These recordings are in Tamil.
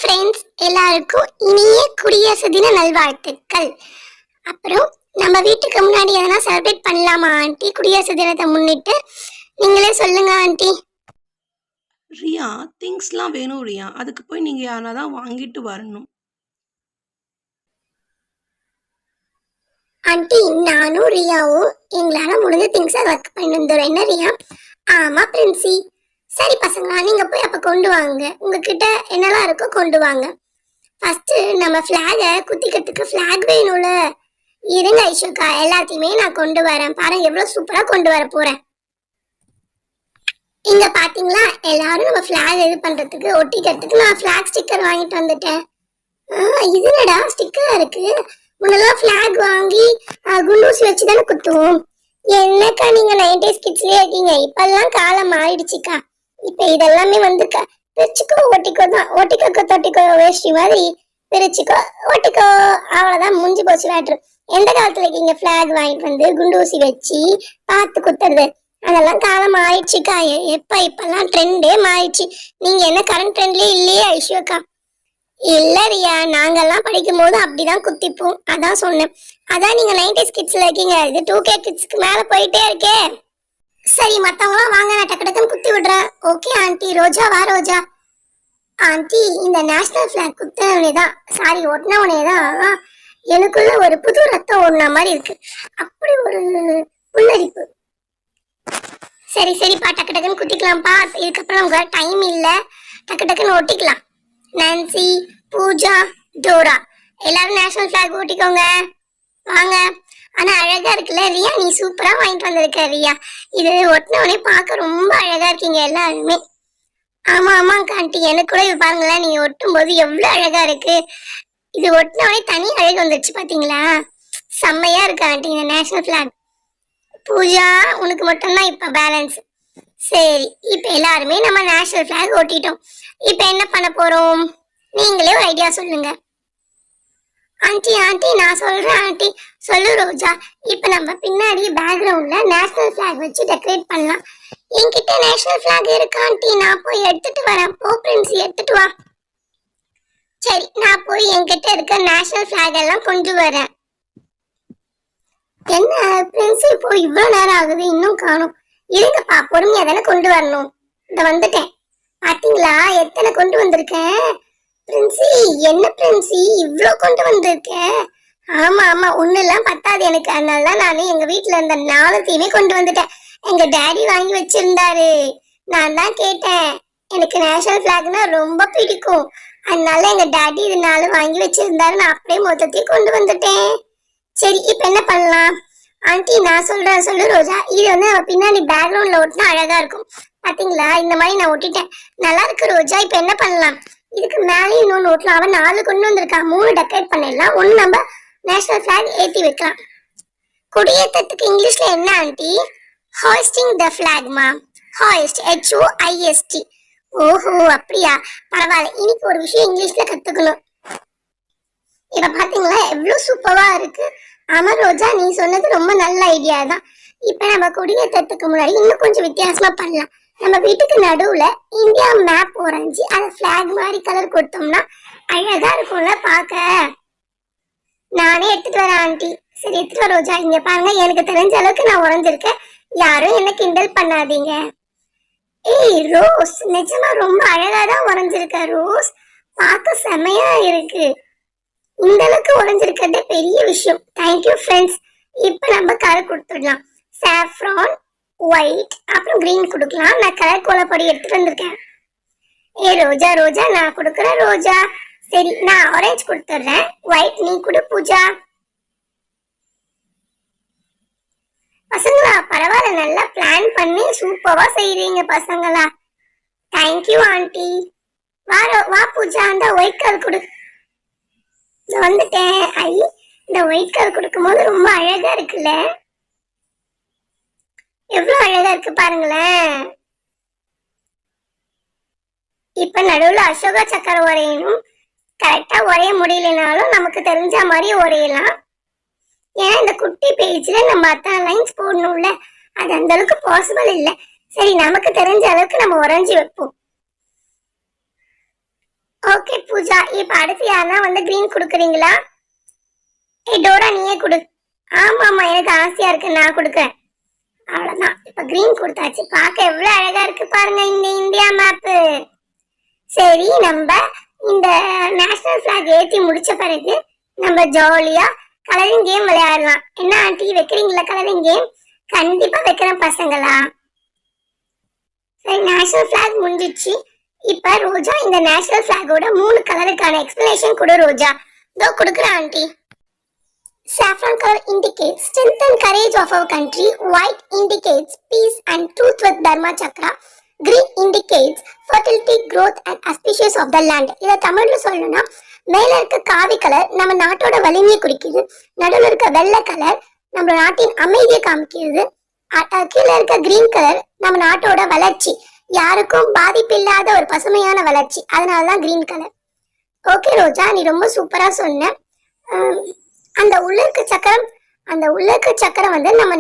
ஃப்ரெண்ட்ஸ் எல்லாருக்கும் இனிய குடியரசு தின நல்வாழ்த்துக்கள். அப்புறம் நம்ம வீட்டுக்கு முன்னாடி எதனா செலிப்ரேட் பண்ணலாமா ஆண்டி? குடியரசு தினத்தை முன்னிட்டு நீங்களே சொல்லுங்க ஆண்டி. ரியா, திங்ஸ்லாம் வேணும் ரியா. அதுக்கு போய் நீங்கள் யாரா தான் வாங்கிட்டு வரணும். ஆண்டி நானும் ரியாவும் எங்களால முடிஞ்ச திங்ஸை ஒர்க் பண்ணி வந்துடும். என்ன ரியா? ஆமா பிரின்சி. சரி பசங்களா, நீங்க போய் அப்ப கொண்டு வாங்க. உங்ககிட்ட என்னெல்லாம் இருக்கோ கொண்டு வாங்க. ஃபர்ஸ்ட் நம்ம ஃபிளாகை குத்திக்கிறதுக்கு ஃபிளாக் வேணும்ல. இருங்க ஐஷோக்கா, எல்லாத்தையுமே நான் கொண்டு வரேன். பாருங்க எவ்வளவு சூப்பரா கொண்டு வர போறேன். இங்க பாத்தீங்களா, எல்லாரும் நம்ம ஃபிளாக் இது பண்றதுக்கு ஒட்டிக்கிறதுக்கு நான் ஃபிளாக் ஸ்டிக்கர் வாங்கிட்டு வந்துட்டேன். இது என்னடா ஸ்டிக்கர் இருக்கு? முன்னெல்லாம் ஃபிளாக் வாங்கி குண்டூசி வச்சு தானே குத்துவோம். என்னக்கா நீங்க 90s கிட்ஸ்லயே இருக்கீங்க. இப்பெல்லாம் காலம் மாறிடுச்சுக்கா. இப்ப இதெல்லாமே வந்து பிரிச்சுக்கோ ஒட்டிக்கோ தான். ஒட்டிக்கோ தொட்டிக்கோ வேஷ்டி மாதிரி பிரிச்சுக்கோ ஒட்டிக்கோ, அவ்வளவுதான், முடிஞ்சு போச்சு மேட்ரு. எந்த காலத்துல இருக்கீங்க ஃபிளாக் வாங்கிட்டு வந்து குண்டூசி வச்சு பார்த்து குத்துறது? அதெல்லாம் காலம் மாறிடுச்சுக்கா. இப்பெல்லாம் ட்ரெண்டே மாறிடுச்சு. நீங்க என்ன கரண்ட் ட்ரெண்ட்லயே இல்லையே ஐஷோக்கா? இல்ல ரியா, நாங்கெல்லாம் படிக்கும் போது அப்படிதான் குத்திப்போம். அதான் சொன்னேன். அதான் நீங்க 90s கிட்ஸ்ல இருக்கீங்க, இது 2K கிட்ஸ்க்கு மேல போயிட்டே இருக்கே. சரி மத்தவங்களாம் வாங்க, நான் டக்கு டக்குன்னு குத்தி விடுறேன். Okay aunty. ரோஜா வா ரோஜா. ஆண்டி இந்த நேஷனல் பிளாக் குத்தவனேதான், சாரி ஒட்டினவனேதான் எனக்குள்ள ஒரு புது ரத்தம் ஓடுன மாதிரி இருக்கு. அப்படி ஒரு புல்லரிப்பு. சரி சரிப்பா, டக்கு டக்குன்னு குத்திக்கலாம்ப்பா. இதுக்கப்புறம் நமக்கு டைம் இல்ல, டக்கு டக்குன்னு ஒட்டிக்கலாம். நான்சி, பூஜா, டோரா எல்லாரும் நேஷனல் பிளாக் ஓட்டிக்கோங்க வாங்க. ஆனா அழகா இருக்குல்ல ரியா? நீ சூப்பரா வாங்கிட்டு வந்திருக்க ரியா. இது ஒட்டினவனே பார்க்க ரொம்ப அழகா இருக்கீங்க எல்லாருமே. ஆமா ஆமா ஆண்டி, எனக்கு கூட இது பாருங்களேன், நீங்க ஒட்டும் போது எவ்வளவு அழகா இருக்கு. இது ஒட்டினவனே தனி அழகு வந்துருச்சு பாத்தீங்களா? செம்மையா இருக்கு ஆண்டி இந்த நேஷனல் பிளாக். பூஜா உனக்கு மட்டும்தான் இப்ப பேலன்ஸ். சரி, இப்ப எல்லாருமே நம்ம நேஷனல் பிளாக் ஓட்டிட்டோம். இப்ப என்ன பண்ண போறோம்? நீங்களே ஒரு ஐடியா சொல்லுங்க. ஆண்டி ஆண்டி நான் சொல்றேன் ஆண்டி. சொல்லு ரோஜா. இப்ப நம்ம பின்னாடி பேக்ரவுண்ட்ல நேஷனல் பிளாக் வச்சு டெக்கரேட் பண்ணலாம். என்கிட்ட நேஷனல் பிளாக் இருக்கு ஆண்டி, நான் போய் எடுத்துட்டு வரேன். போ பிரின்சி, எடுத்துட்டு வா. சரி, நான் போய் என்கிட்ட இருக்க நேஷனல் பிளாக் எல்லாம் கொண்டு வரேன். என்ன பிரின்சி, இப்போ இவ்வளவு நேரம் ஆகுது இன்னும் காணும்? இருங்கப்பா, பொறுமையா தானே கொண்டு வரணும். இந்த வந்துட்டேன். பாத்தீங்களா எத்தனை கொண்டு வந்திருக்கேன்? பிரின்சி, என்ன பிரின்சி இவ்ளோ கொண்டு வந்திருக்கேன்? ஆமா ஆமா, ஒண்ணெல்லாம் பத்தாது எனக்கு. அதனால நானு எங்க வீட்டுல இருந்த 4 கொண்டு வந்துட்டேன். எங்க டாடி வாங்கி வச்சிருந்தாரு. நான் தான் கேட்டேன், எனக்கு நேஷனல் பிளாக்னா ரொம்ப பிடிக்கும். அதனால எங்க டாடி இது 4 வாங்கி வச்சிருந்தாரு. நான் அப்படியே மொத்தத்தையும் கொண்டு வந்துட்டேன். சரி, இப்ப என்ன பண்ணலாம்? ஆண்டி நான் சொல்றேன், சொல்லு ரோஜா. இது வந்து நம்ம பின்னாடி பேக்ரவுண்ட்ல ஒட்டினா அழகா இருக்கும். பாத்தீங்களா, இந்த மாதிரி நான் ஒட்டிட்டேன். நல்லா இருக்கு ரோஜா. இப்ப என்ன பண்ணலாம்? இதுக்கு மேலே இன்னொன்னு ஓட்டலாம். அவன் 4 கொண்டு வந்திருக்கான். 3 டெக்கரேட் பண்ணிடலாம். 1 நம்ம நேஷனல் பிளாக் ஏத்தி வைக்கலாம். கொடியேற்றத்துக்கு இங்கிலீஷ்ல என்ன ஆண்டி? ஹாய்ஸ்டிங் த பிளாக்மா. Hoist, HOIST. ஓஹோ அப்படியா, பரவாயில்ல. இன்னைக்கு ஒரு விஷயம் இங்கிலீஷ்ல கத்துக்கணும். இப்ப பாத்தீங்களா எவ்வளவு சூப்பரா இருக்கு. ஆமா ரோஜா, நீ சொன்னது ரொம்ப நல்ல ஐடியா தான். இப்ப நம்ம கொடியேற்றத்துக்கு முன்னாடி இன்னும் கொஞ்சம் வித்தியாசமா பண்ணலாம். நம்ம வீட்டுக்கு நடுவுல இந்தியா மேப் வரைஞ்சி அதை பிளாக் மாதிரி கலர் கொடுத்தோம்னா அழகா இருக்கும்ல பாக்க. நானே எடுத்துட்டு வரேன் ஆண்டி. சரி எடுத்துட்டு வர ரோஜா. இங்க பாருங்க, எனக்கு தெரிஞ்ச அளவுக்கு நான் உறைஞ்சிருக்கேன். யாரும் என்ன கிண்டல் பண்ணாதீங்க. ஏய் ரோஸ், நிஜமா ரொம்ப அழகா தான் உறைஞ்சிருக்க ரோஸ். பார்க்க செமையா இருக்கு. இந்த அளவுக்கு உறைஞ்சிருக்கிறதே பெரிய விஷயம். Thank you friends. இப்ப நம்ம கலர் கொடுத்துடலாம். சாஃப்ரான், ஒயிட், அப்புறம் கிரீன் கொடுக்கலாம். நான் கலர் கோலப்பொடி எடுத்துட்டு வந்திருக்கேன். ஏ ரோஜா ரோஜா, நான் கொடுக்குறேன் ரோஜா. சரி, நான் ஆரஞ்சு கொடுத்துட்றேன். ஒயிட் நீ கொடு பூஜா. பசங்களா பரவாயில்ல, நல்லா பிளான் பண்ணி சூப்பரா செய்றீங்க பசங்களா. Thank you aunty. வா பூஜா, அந்த ஒயிட் கலர் கொடு. வந்துட்டேன். ஐ, இந்த ஒயிட் கலர் கொடுக்கும் போது ரொம்ப அழகா இருக்குல்ல? எவ்வளவு அழகா இருக்கு பாருங்களேன். இப்ப நடுவுல அசோகா சக்கர உரையணும். கரெக்டா உரைய முடியலனாலும் நமக்கு தெரிஞ்ச மாதிரி உரையலாம். ஏன்னா இந்த குட்டி பேஜ்ல நம்ம அத்தனை லைன்ஸ் போடணும்ல, அது அந்த அளவுக்கு பாசிபிள் இல்லை. சரி, நமக்கு தெரிஞ்ச அளவுக்கு நம்ம உறைஞ்சி வைப்போம். ஓகே பூஜா, இப்ப அடுத்து யாருன்னா வந்து கிரீன் கொடுக்குறீங்களா? ஏய் டோரா, நீயே கொடு. ஆமா ஆமா, எனக்கு ஆசையா இருக்கு, நான் கொடுக்குறேன். அவ்வளவுதான், இப்ப கிரீன் கொடுத்தாச்சு. பார்க்க எவ்வளவு அழகா இருக்கு பாருங்க இந்த இந்தியா மேப்பு. சரி, நம்ம இந்த நேஷனல் பிளாக் ஏத்தி முடிச்ச பிறகு நம்ம ஜாலியா கலரிங் கேம் விளையாடலாம். என்ன ஆண்டி, வைக்கிறீங்களா கலரிங் கேம்? கண்டிப்பா வைக்கிறேன் பசங்களா. சரி, நேஷனல் பிளாக் முடிஞ்சிச்சு. இப்ப ரோஜா, இந்த நேஷனல் பிளாகோட 3 கலருக்கான எக்ஸ்பிளனேஷன் கொடு ரோஜா. இதோ கொடுக்குறேன் aunty. Saffron color indicates strength and courage of our country. White indicates peace and truth with Dharma Chakra. Green indicates fertility, growth and auspicious of the land. இத தமிழ்ல சொல்லணும்னா, மேல இருக்க காவி கலர் நம்ம நாட்டோட வலிமையை குறிக்குது. நடுவுல இருக்க வெள்ளை கலர் நம்ம நாட்டின் அமைதியை காமிக்கிறது. கீழே இருக்க கிரீன் கலர் நம்ம நாட்டோட வளர்ச்சி, யாருக்கும் பாதிப்பு இல்லாத ஒரு பசுமையான வளர்ச்சி. அதனாலதான் கிரீன் கலர். ஓகே ரோஜா, நீ ரொம்ப சூப்பரா சொன்ன. அந்த உள்ள இருக்க சக்கரம் வந்து நம்ம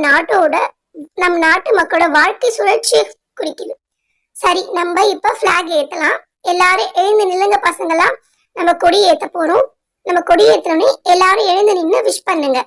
நாட்டு மக்களோட வாழ்க்கை சுழற்சியை குறிக்குது. சரி, நம்ம இப்ப பிளாக் ஏத்தலாம். எல்லாரும் எழுந்து நில்லுங்க பசங்களா, நம்ம கொடி ஏத்த போறோம். நம்ம கொடி ஏத்தனோடனே எல்லாரும் எழுந்து நின்று விஷ் பண்ணுங்க.